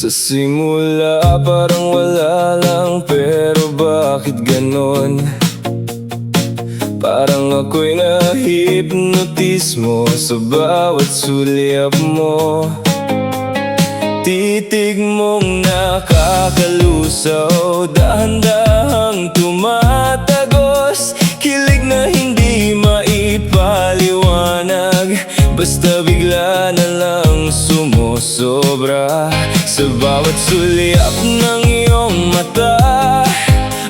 Sa simula parang wala lang, pero bakit ganon? Parang ako'y na-hypnotize mo sa bawat sulyap mo. Titig mong nakakalusaw, dahan-dahang tumatagos. Kilig na hindi maipaliwanag, basta bigla na lang sumusobra. Sa bawat sulyap ng iyong mata,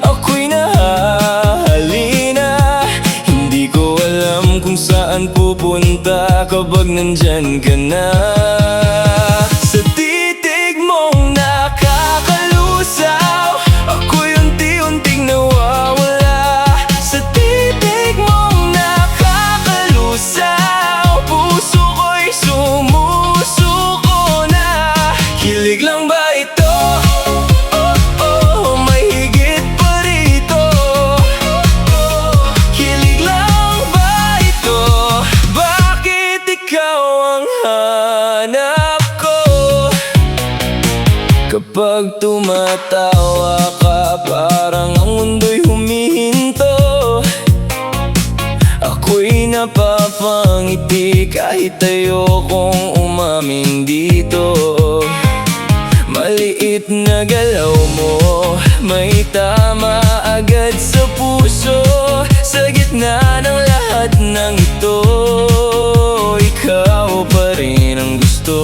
ako'y nahahalina. Hindi ko alam kung saan pupunta kapag nandyan ka na. Sa titig mong nakakalusaw, ako'y unti-unting nawawala. Sa titig mong nakakalusaw, puso ko'y sumusuko na. Kilig lang ba ito? Oh, oh, may higit pa rito. Kilig lang ba ito? Bakit ikaw ang hanap ko? Kapag tumatawa ka, parang ang mundo'y humihinto. Ako'y napapangiti kahit ayokong umamin dito. Maliit na galaw mo, may tama agad sa puso. Sa gitna ng lahat ng ito, ikaw pa rin ang gusto.